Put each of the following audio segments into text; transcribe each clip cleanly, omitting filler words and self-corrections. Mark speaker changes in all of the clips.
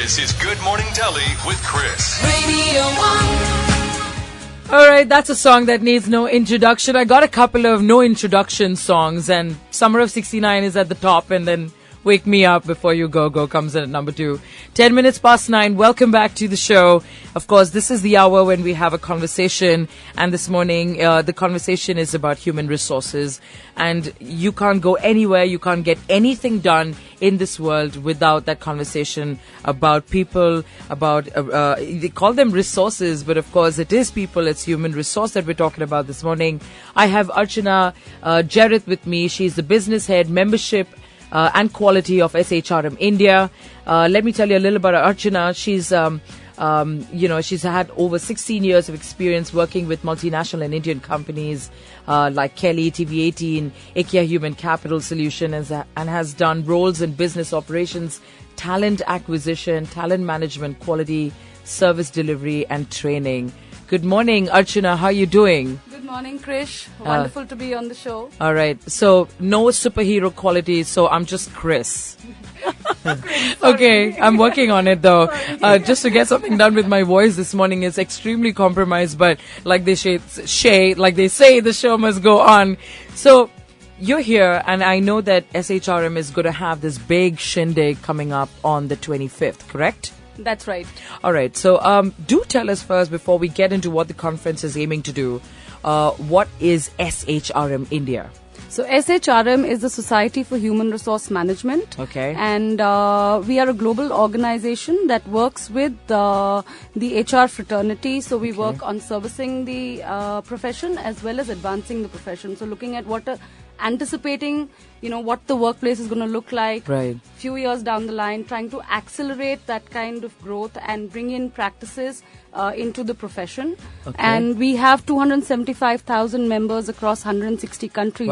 Speaker 1: This is Good Morning Delhi with Chris.
Speaker 2: Radio One.
Speaker 3: All right, that's a song that needs no introduction. I got a couple of no introduction songs, and Summer of 69 is at the top, and then Wake Me Up Before You Go comes in at number 2. 10 minutes past 9. Welcome back to the show. Of course, this is the hour when we have a conversation, and this morning the conversation is about human resources. And you can't go anywhere, you can't get anything done in this world without that conversation about people, about, they call them resources, but of course it is people, it's human resource that we're talking about this morning. I have Archana Jerath with me. She's the business head, membership and quality of SHRM India. Let me tell you a little about Archana. She's, she's had over 16 years of experience working with multinational and Indian companies like Kelly, TV18, IKEA Human Capital Solution, and has done roles in business operations, talent acquisition, talent management, quality, service delivery, and training. Good morning, Archana. How are you doing?
Speaker 4: Good morning, Krish. Wonderful to be on the show.
Speaker 3: All right. So, no superhero qualities, so I'm just Chris. Okay, I'm working on it though. Just to get something done with my voice this morning is extremely compromised, but like they say, the show must go on. So, you're here, and I know that SHRM is going to have this big shindig coming up on the 25th, correct?
Speaker 4: That's right.
Speaker 3: All right. So, do tell us first, before we get into what the conference is aiming to do, what is SHRM India?
Speaker 4: So SHRM is the Society for Human Resource Management.
Speaker 3: Okay.
Speaker 4: And we are a global organization that works with the HR fraternity. So we work on servicing the profession as well as advancing the profession. So looking at anticipating, what the workplace is going to look like few years down the line, trying to accelerate that kind of growth and bring in practices into the profession. Okay. And we have 275,000 members across 160 countries,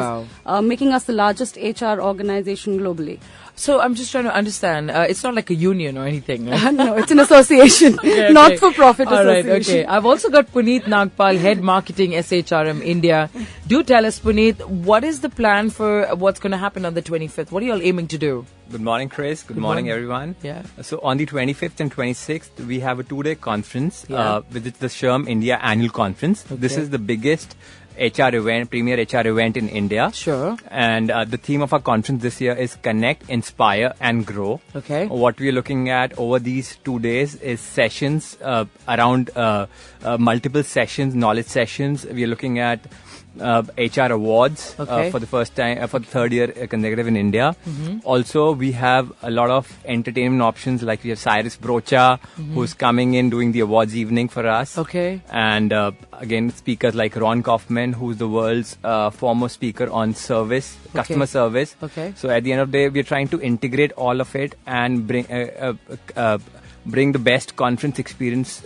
Speaker 4: making us the largest HR organization globally.
Speaker 3: So I'm just trying to understand. It's not like a union or anything. Right?
Speaker 4: No, it's an association, not for profit association.
Speaker 3: All right, okay. I've also got Puneet Nagpal, head marketing SHRM India. Do tell us, Puneet, what is the plan for what's going to happen on the 25th? What are you all aiming to do?
Speaker 5: Good morning, Chris. Good morning, everyone.
Speaker 3: Yeah.
Speaker 5: So on the 25th and 26th, we have a 2-day conference, with the SHRM India Annual Conference. Okay. This is the biggest HR event, premier HR event in India.
Speaker 3: Sure.
Speaker 5: And the theme of our conference this year is Connect, Inspire and Grow. Okay. What we are looking at over these 2 days is sessions around multiple sessions, knowledge sessions. We are looking at HR awards for the first time, for the third year consecutive in India. Mm-hmm. Also, we have a lot of entertainment options, like we have Cyrus Brocha, who's coming in doing the awards evening for us.
Speaker 3: Okay.
Speaker 5: And again, speakers like Ron Kaufman, who's the world's foremost speaker on service, customer service. Okay. So at the end of the day, we're trying to integrate all of it and bring the best conference experience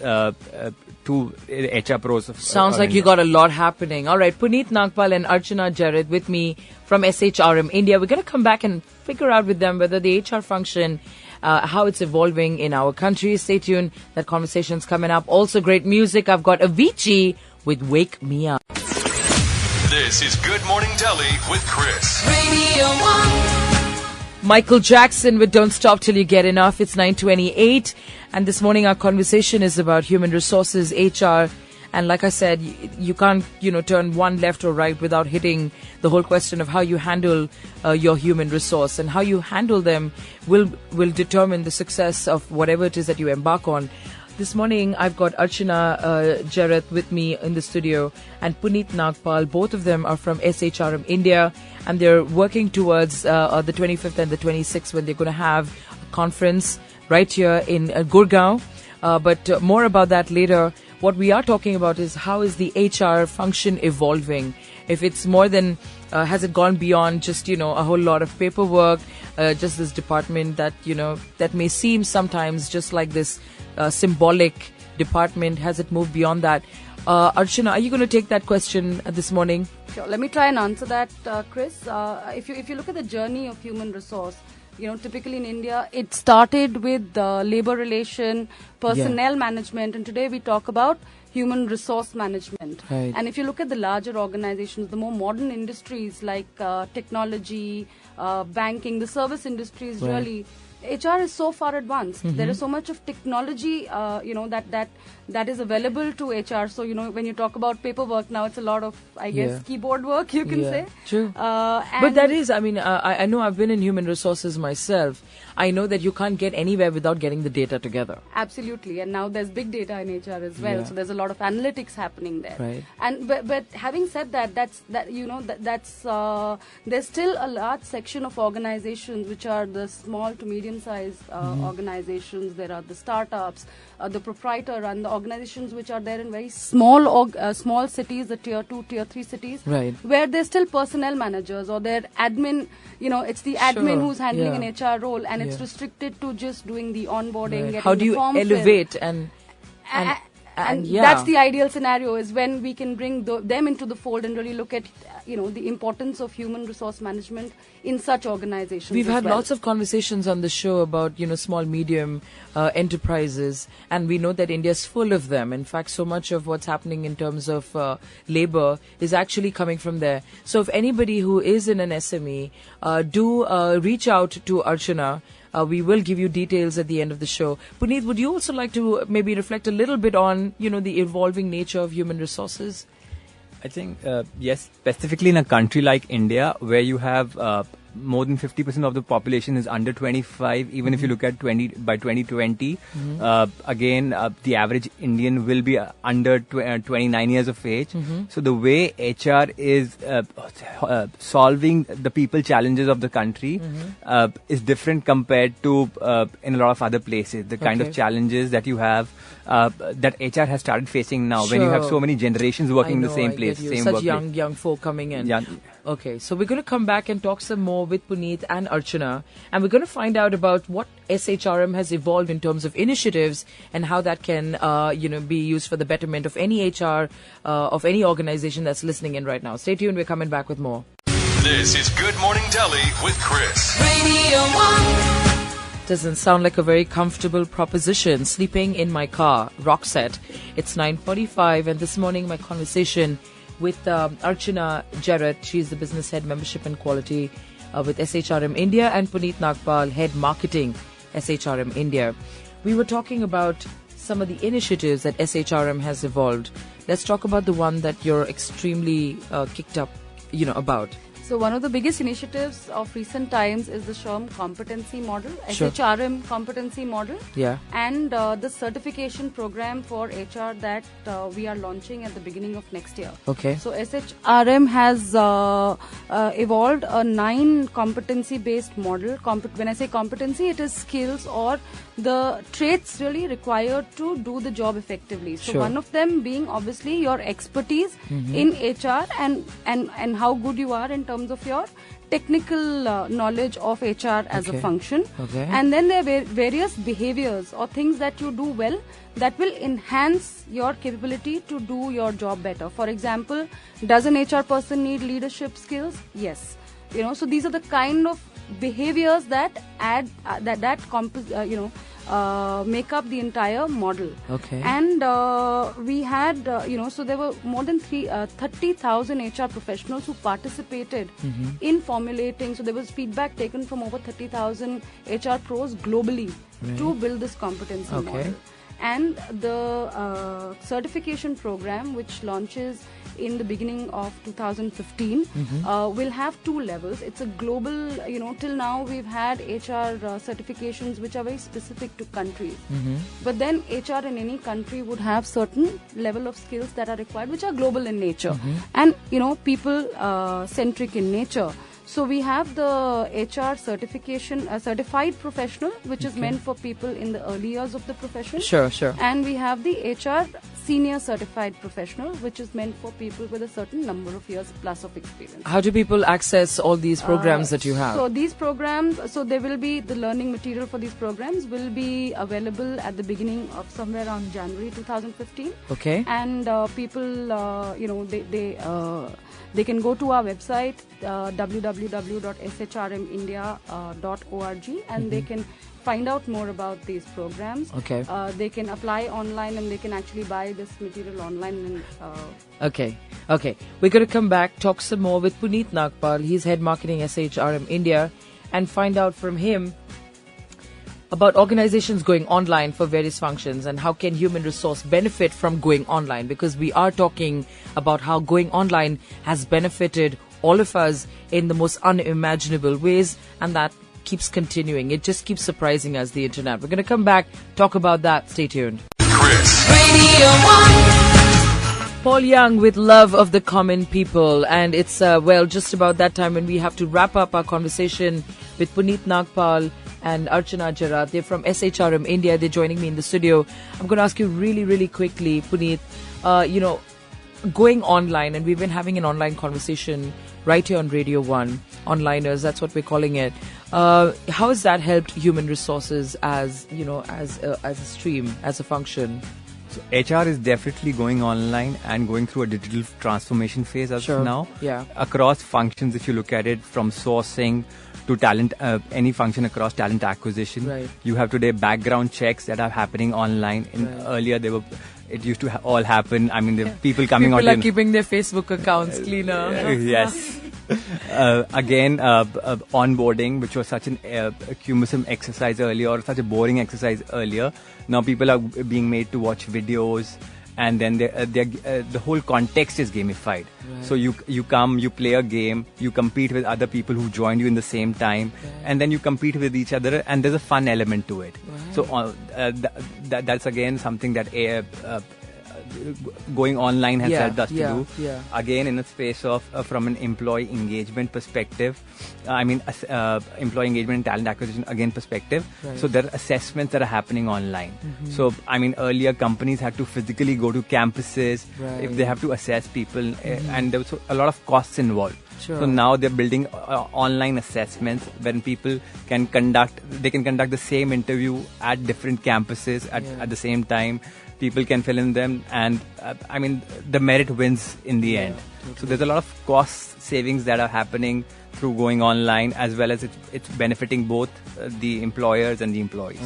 Speaker 5: to HR pros.
Speaker 3: Sounds like you got a lot happening. All right, Puneet Nagpal and Archana Jerath with me from SHRM India. We're going to come back and figure out with them whether the HR function, how it's evolving in our country. Stay tuned. That conversation's coming up. Also great music. I've got Avicii with Wake Me Up.
Speaker 1: This is Good Morning Delhi with Chris.
Speaker 2: Radio One.
Speaker 3: Michael Jackson with Don't Stop Till You Get Enough. It's 9:28, and this morning our conversation is about human resources, HR, and like I said, you can't, turn one left or right without hitting the whole question of how you handle your human resource, and how you handle them will determine the success of whatever it is that you embark on. This morning, I've got Archana Jerath with me in the studio and Puneet Nagpal. Both of them are from SHRM India, and they're working towards the 25th and the 26th, when they're going to have a conference right here in Gurgaon. But more about that later. What we are talking about is how is the HR function evolving? If it's more than, has it gone beyond just, a whole lot of paperwork, just this department that, that may seem sometimes just like this symbolic department. Has it moved beyond that? Archana, are you going to take that question this morning?
Speaker 4: Sure. Let me try and answer that, Chris. If you look at the journey of human resource, typically in India, it started with labor relation, personnel management, and today we talk about human resource management. Right. And if you look at the larger organizations, the more modern industries like technology, banking, the service industries really HR is so far advanced. There is so much of technology, that is available to HR. So, when you talk about paperwork now, it's a lot of, I guess, keyboard work, you can say.
Speaker 3: True. But that is, I know I've been in human resources myself. I know that you can't get anywhere without getting the data together.
Speaker 4: Absolutely. And now there's big data in HR as well.
Speaker 3: Yeah.
Speaker 4: So there's a lot of analytics happening there.
Speaker 3: Right.
Speaker 4: And but having said that, there's still a large section of organizations which are the small to medium-sized organizations. There are the startups, the proprietor-run, the organizations which are there in very small cities, the tier 2, tier 3 cities,
Speaker 3: right,
Speaker 4: where there's still personnel managers or their admin, it's the admin who's handling an HR role, and it's restricted to just doing the onboarding, getting
Speaker 3: How do
Speaker 4: the
Speaker 3: you
Speaker 4: form
Speaker 3: elevate
Speaker 4: filled.
Speaker 3: And
Speaker 4: that's the ideal scenario, is when we can bring them into the fold and really look at the importance of human resource management in such organizations.
Speaker 3: We've had lots of conversations on the show about small medium enterprises, and we know that India's full of them. In fact, so much of what's happening in terms of labor is actually coming from there. So if anybody who is in an SME, do reach out to Archana. We will give you details at the end of the show. Puneet, would you also like to maybe reflect a little bit on, the evolving nature of human resources?
Speaker 5: I think, yes, specifically in a country like India, where you have more than 50% of the population is under 25. Even if you look at by 2020, again, the average Indian will be under 29 years of age. So the way HR is solving the people challenges of the country is different compared to in a lot of other places. The kind of challenges that you have, that HR has started facing now, when you have so many generations working in the same place, same
Speaker 3: such
Speaker 5: workplace.
Speaker 3: young folk coming in. Okay, so we're going to come back and talk some more with Puneet and Archana, and we're going to find out about what SHRM has evolved in terms of initiatives and how that can, be used for the betterment of any HR, of any organization that's listening in right now. Stay tuned, we're coming back with more.
Speaker 1: This is Good Morning Delhi with Chris.
Speaker 2: Radio 1.
Speaker 3: Doesn't sound like a very comfortable proposition, sleeping in my car, rock set. It's 9:45, and this morning my conversation with Archana Jerath. She's the business head, membership and quality with SHRM India, and Puneet Nagpal, head marketing, SHRM India. We were talking about some of the initiatives that SHRM has evolved. Let's talk about the one that you're extremely kicked up, about.
Speaker 4: So one of the biggest initiatives of recent times is the SHRM competency model, SHRM competency model, and the certification program for HR that we are launching at the beginning of next year.
Speaker 3: Okay.
Speaker 4: So SHRM has evolved a 9 competency-based model. When I say competency, it is skills or the traits really required to do the job effectively. So one of them being obviously your expertise in HR and how good you are in terms of your technical knowledge of HR as a function. And then there are various behaviors or things that you do well that will enhance your capability to do your job better. For example, does an HR person need leadership skills? Yes. So these are the kind of behaviors that add make up the entire model. And we had so there were more than 30,000 HR professionals who participated in formulating. So there was feedback taken from over 30,000 HR pros globally to build this competency model. And the certification program, which launches in the beginning of 2015, will have 2 levels. It's a global, till now we've had HR certifications which are very specific to countries. But then HR in any country would have certain level of skills that are required, which are global in nature and, people centric in nature. So we have the HR certification, certified professional, which is meant for people in the early years of the profession. And we have the HR senior certified professional, which is meant for people with a certain number of years plus of experience.
Speaker 3: How do people access all these programs that you have?
Speaker 4: So these programs, so there will be the learning material for these programs will be available at the beginning of somewhere around January 2015. And people, they can go to our website, www.shrmindia.org, and they can find out more about these programs. They can apply online and they can actually buy this material online. And,
Speaker 3: We're going to come back, talk some more with Puneet Nagpal. He's head marketing SHRM India, and find out from him about organizations going online for various functions and how can human resource benefit from going online, because we are talking about how going online has benefited all of us in the most unimaginable ways, and that keeps continuing. It just keeps surprising us, the internet. We're going to come back, talk about that. Stay tuned.
Speaker 1: Chris.
Speaker 2: Radio 1.
Speaker 3: Paul Young with Love of the Common People, and it's just about that time when we have to wrap up our conversation with Puneet, Nagpal and Archana, Jerath. They're from SHRM India. They're joining me in the studio. I'm going to ask you really, really quickly, Puneet, going online, and we've been having an online conversation right here on Radio 1, onliners, that's what we're calling it. How has that helped human resources as a stream, as a function?
Speaker 5: So HR is definitely going online and going through a digital transformation phase as of now.
Speaker 3: Yeah.
Speaker 5: Across functions, if you look at it, from sourcing to talent, any function across talent acquisition.
Speaker 3: Right.
Speaker 5: You have today background checks that are happening online. Earlier, it used to all happen. I mean, the people coming
Speaker 3: People
Speaker 5: on.
Speaker 3: are keeping their Facebook accounts cleaner.
Speaker 5: Yes. Again, onboarding, which was such a cumbersome exercise earlier, or such a boring exercise earlier. Now people are being made to watch videos, and then the whole context is gamified. Right. So you come, you play a game, you compete with other people who joined you in the same time, and then you compete with each other, and there's a fun element to it. Right. So that's again something that going online has helped us to do. Yeah. Again, in a space of from an employee engagement perspective, employee engagement and talent acquisition again perspective. Right. So there are assessments that are happening online. Mm-hmm. So earlier companies had to physically go to campuses if they have to assess people, and there was a lot of costs involved. Sure. So now they're building online assessments when people can conduct the same interview at different campuses at the same time. People can fill in them, and the merit wins in the end. Totally. So there's a lot of cost savings that are happening through going online, as well as it's benefiting both the employers and the employees.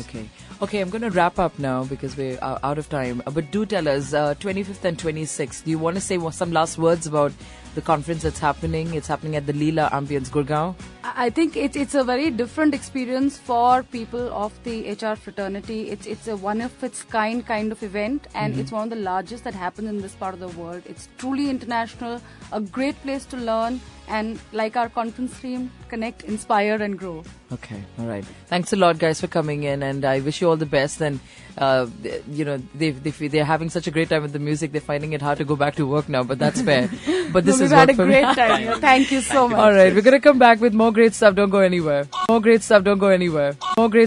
Speaker 3: Okay, I'm going to wrap up now because we're out of time. But do tell us, 25th and 26th, do you want to say some last words about the conference that's happening? It's happening at the Leela Ambience, Gurgaon.
Speaker 4: I think it's a very different experience for people of the HR fraternity. It's a one of its kind of event, and it's one of the largest that happens in this part of the world. It's truly international, a great place to learn, and like our conference theme, connect, inspire and grow.
Speaker 3: Okay, all right. Thanks a lot, guys, for coming in, and I wish you all the best. And they're having such a great time with the music. They're finding it hard to go back to work now, but that's fair. But this is
Speaker 4: had a great time. Thank you so much.
Speaker 3: All right, we're going to come back with more great stuff. Don't go anywhere. More great stuff. Don't go anywhere. More great